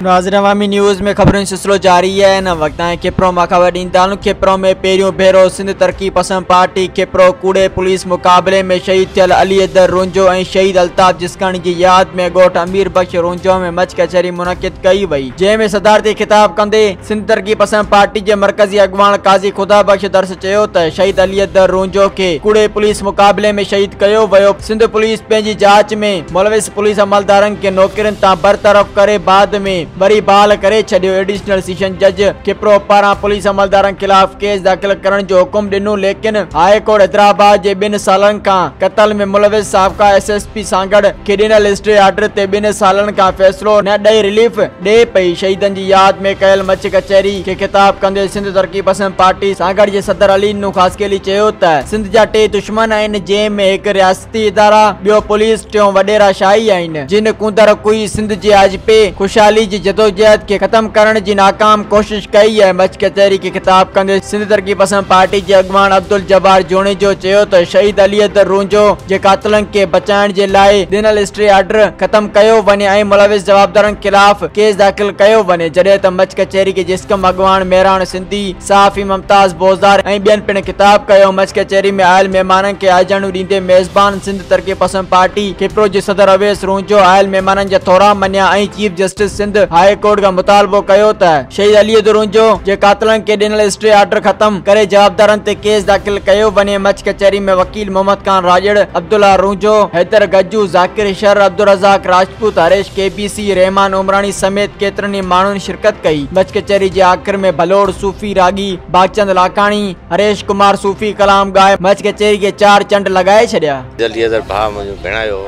नाज़रीन अवामी न्यूज़ में खबरों सिलसिलो जारी है। इन वक्त खिप्रो में खबर ॾींदा खिप्रो में पहिरियों भेरो सिंध तरक्की पसंद पार्टी खिप्रो कूड़े पुलिस मुकाबले में शहीद थियल अली अदर रुंजो ऐं शहीद अल्ताफ़ जिस्कानी की याद में ॻोठ अमीर बख्श रुंजो में मच कचहरी मुनक़िद कई वई, जंहिंमें सदारती खिताब कंदे सिंध तरक्की पसंद पार्टी के मरकजी अगवान काज़ी खुदा बख्श दर्स चयो त शहीद अली अदर रुंजो के कूड़े पुलिस मुकाबले में शहीद कयो वयो। सिंध पुलिस पंहिंजी जांच में मुलविस पुलिस अमलदारन के नौकरियुनि तां बरतरफ़ करे बाद में वरी बहाल करे छॾियो। एडिशनल सेशन जज खिप्रो पारां पुलिस अमलदारन खिलाफ केस दाख़िल करण जो हुकुम ॾिनो, लेकिन हाई कोर्ट हैदराबाद जे 2 सालन खां क़त्ल में मुलविस साबिक़ा SSP सां गॾु खे ॾिनल स्टे ऑर्डर ते 2 सालन खां फ़ैसिलो न ॾेई रिलीफ ॾे पई। शहीदनि जी यादि में कयल मच कचहरी खे खिताब कंदे सिंध तरक्की पसंद पार्टी सागड़ जे सदर अली नुखासकेली चयो त सिंध जा 2 दुश्मन आहिनि, जंहिं में हिकु रियासती इदारा, ॿियो पुलिस, टियों वॾेरा शाही आहिनि, जिन कुंदर कोई सिंध जे आजपे खुशहाली जी जदोजहद के खत्म करण की नाकाम कोशिश कई है। मच कचहरी के खिताब कंदे सिंध तरक्की पसंद पार्टी के अगवान अब्दुल जब्बार जोने जो चयो त शहीद अली अदर रुंजो जे कातलन के बचाइण जे लाइ ॾिनल स्टे ऑर्डर खत्म कयो वञे ऐं मुलविस जवाबदारन खिलाफ केस दाख़िल कयो वञे, जॾहिं त मच कचहरी के जिस्कम अगवान मेहरान सिंधी साफ़ी मुमताज बोज़दार ऐं ॿियनि पिण खिताब कयो। मच कचहरी में आयल मेहमानन के आजणू ॾींदे मेज़बान सिंध तरक्की पसंद पार्टी खिप्रो जे सदर अवैस रुंजो आयल मेहमानन जा थोरा मञिया ऐं chief justice Sindh high court का मुतालबो कयो त शहीद अली अदर रुंजो जे कातलन के ॾिनल स्टे ऑर्डर खत्म करे जवाबदारन ते केस दाख़िल कयो वञे। मच कचहरी में वकील मोहम्मद खान राजड़, अब्दुल्ला रुंजो, हैदर गज्जू, ज़ाकिर शर, अब्दुल रज़ाक राजपूत, हरेश KBC, रहमान उमरानी समेत केतरनि माण्हुनि शिरकत कई। मच कचहरी जे आख़िर में भलोड़ सूफ़ी रागी बागचंद लाखाणी, हरेश कुमार सूफ़ी कलाम गाए मच कचहरी के 4 चंड लगाए छॾिया। अली अदर भाउ मुंहिंजो भेणायो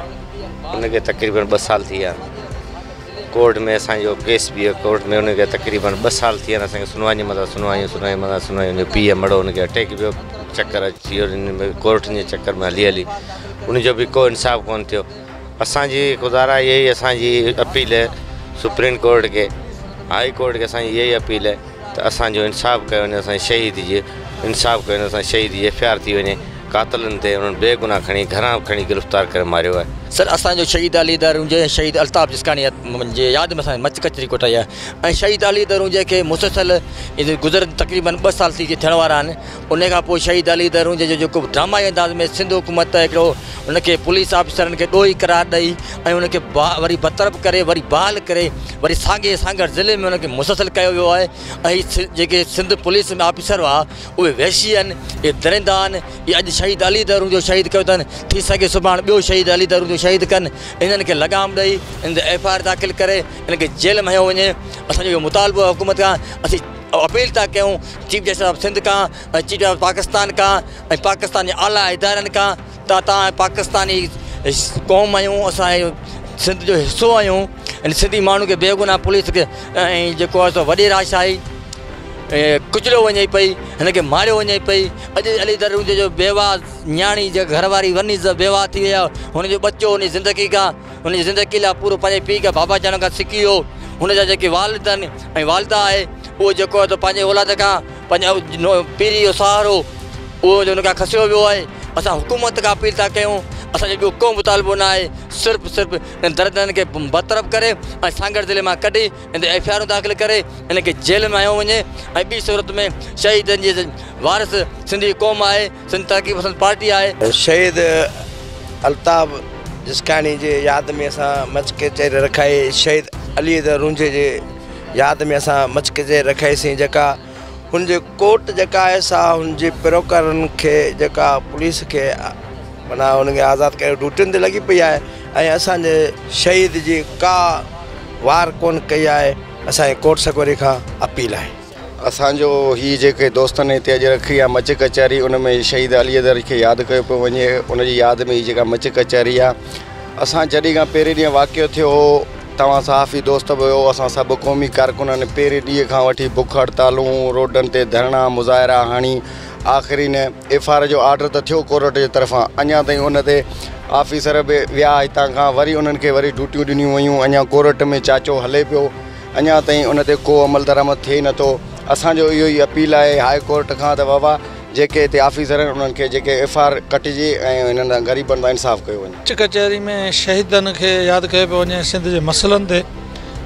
उनखे तक़रीबन 2 साल थी विया कोर्ट में, असो केस भी कोर्ट में उनके तकरीबन 2 साल थी अस सुनवाई सुनवाई पीउ मड़ो उनके अटैक पियो चक्कर अची वियो कोर्ट के चक्कर में हली हली उनजो भी को इंसाफ कोन थियो। असांजी गुज़ारा यही असांजी अपील है सुप्रीम कोर्ट के हाई कोर्ट के असांजी यही अपील है तो असो इंसाफ कयो वञे, असांजी शहीद जी इंसाफ कयो वञे, शहीद जी FIR थी वञे, कातलन ते उन्होंने बेगुनाह खणी घरां खणी गिरफ्तार कर मारियो है। सर असो शहीद अली अदर रुंजे शहीद अल्ताफ़ जिस्कानी जे याद में मच कचहरी कोठाई है। शहीद अली अदर रुंजे के मुसलसल गुज़र तकरीबन 2 साल थी थियण वारा आहिनि। उन खां पोइ शहीद अली अदर रुंजे जो ड्रामाई अंदाज़ में सिंध हुकूमत हिकिड़ो उनके पुलिस ऑफिसरनि खे ॾोही करार ॾेई ऐं उनखे वरी बतरफ़ करे वरी बहाल करे वरी साॻे सागर ज़िले में उनखे मुसलसल कयो वियो आहे। ऐं जेके सिंध पुलिस में ऑफिसर हुआ उहे वैशी आहिनि, इहे दरिंदा आहिनि। इहे अॼु शहीद अली अदर रुंजो शहीद कयो अथनि, थी सघे सुभाणे ॿियो शहीद अली अदर रुंजो शहीद कनि, इन्हनि खे लगाम ॾेई इन ते FIR दाख़िल करे इनखे जेल में हयो वञे। असांजो मुतालबो आहे हुकूमत खां, असीं अपील था कयूं चीफ जस्टिस ऑफ सिंध खां, चीफ जस्टिस पाकिस्तान खां ऐं पाकिस्तान जे आला इदारनि खां त तव्हां पाकिस्तानी क़ौम आहियूं, असां सिंध जो हिसो आहियूं, इन सिंधी माण्हू खे बेगुनाह पुलिस खे ऐं जेको आहे सो वॾी राजशाही कुचलियो वञे पई, हिनखे मारियो वञे पई। अॼु अली अदर रुंजे जो बेवा न्याणी जे घरवारी वञी बेवा थी विया, हुनजो बच्चो हुन ज़िंदगी खां हुनजी ज़िंदगी लाइ पूरो पंहिंजे पीउ खां बाबा जान खां सिखी वियो। हुनजा जेके वालिद आहिनि ऐं वालिदा आहे उहो जेको आहे त पंहिंजे औलाद खां पंहिंजो पीढ़ी जो सहारो उहो जो हुनखां खसियो वियो आहे। असां हुकूमत खां अपील था कयूं, असांजो ॿियो को मुतालबो न आहे, सिर्फ़ु इन दर्दनि खे बरतरफ़ करे ऐं सागर ज़िले मां कढी इन ते FIR दाख़िल करे इनखे जेल में हयो वञे। ऐं ॿी सूरत में शहीदनि जे वारिस सिंधी क़ौम आहे, सिंध तरक्की पसंद पार्टी आहे। शहीद अल्ताफ़ जिस्कानी जे यादि में असां मच कचहरी रखाई, शहीद अली अदर रुंजे जे यादि में असां मच कचहरी रखाईसीं, जेका हुनजे कोर्ट जेका आहे सा हुनजे पेरोकारनि खे जेका पुलिस खे माना हुनखे आज़ादु करे ड्यूटियुनि ते लॻी पई आहे ऐं असांजे शहीद जी का वार कोन कई आहे। असांजे कोर्ट सकोरी खां अपील आहे असांजो ही जेके दोस्तनि हिते अॼु रखी आहे मच कचहरी, उन में शहीद अली अदर खे यादि कयो पियो वञे। उनजी यादि में ही जेका मच कचहरी आहे, असां जॾहिं खां पहिरें ॾींहुं वाक़ियो थियो हो तव्हां सहाफ़ी दोस्त बि हुयो, असां सभु क़ौमी कारकुननि पहिरें ॾींहं खां वठी बुख हड़तालूं, रोडनि ते धरना मुज़ाहिरा हणी आख़िरी न FIR जो ऑर्डर त थियो कोर्ट जे तरफ़ां, अञा ताईं उन ते ऑफिसर बि विया हितां खां, वरी उन्हनि खे वरी ड्यूटियूं ॾिनियूं वयूं, अञा कोर्ट में चाचो हले पियो, अञा ताईं उन ते को अमल दरामद थिए नथो। असांजो इहो ई अपील आहे हाई कोर्ट खां त बाबा जेके हिते ऑफिसर आहिनि उन्हनि खे जेके FIR कटिजे ऐं हिननि ग़रीबनि सां इंसाफ़ कयो वञे। मच कचहरी में शहीदनि खे यादि कयो पियो वञे, सिंध जे मसइलनि ते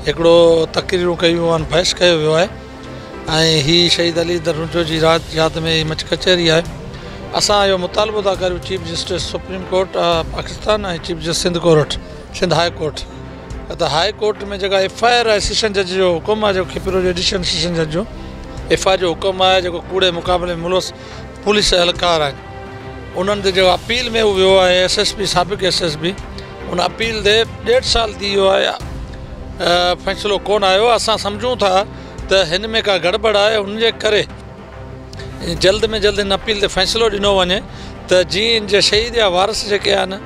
हिकिड़ो तक़रीरूं कयूं आहिनि, बहस कयो वियो आहे ऐं हीअ शहीद अली दरुंजो जी यादि में मच कचहरी आहे। असां इहो मुतालबो था करियूं chief justice supreme court Pakistan ऐं chief justice Sindh high court त हाई कोर्ट में जेका FIR आहे सेशन जज जो हुकुम आहे, जेको खिपरो जो एडिशन सेशन जज जो FIR जो हुकुम आहे, जेको कूड़े मुक़ाबले में मुलस पुलिस एहलकार आहिनि उन्हनि ते जेको अपील में वियो आहे SSP साबिक़ SSP उन अपील ते 1.5 साल थी वियो आहे, फ़ैसिलो कोन आयो। असां सम्झूं था त हिन में का गड़बड़ आहे, उनजे करे जल्द में जल्द हिन अपील ते फ़ैसिलो ॾिनो वञे त जीअं जे शहीद या वारस जेके आहिनि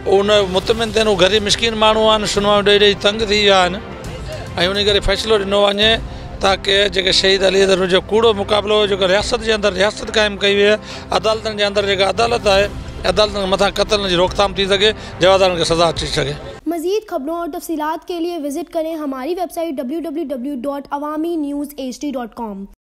उन मुतमिन थियनि, उहे ग़रीब मिसकीन माण्हू आहिनि, सुनवाई ॾेई ॾेई तंग थी विया आहिनि ऐं उन करे फ़ैसिलो ॾिनो वञे ताकी जेके शहीद अली जो कूड़ो मुक़ाबिलो जेको रियासत जे अंदरि रियासत क़ाइमु कई वई आहे, अदालतनि जे अंदरि जेका अदालत आहे अदालतनि जे मथां क़त्ल जी रोकथाम थी सघे, जवाबदारनि खे सज़ा अची सघे। मज़ीद खबरों और तफसीलात के लिए विजिट करें हमारी वेबसाइट www.awamiNewsHD.com।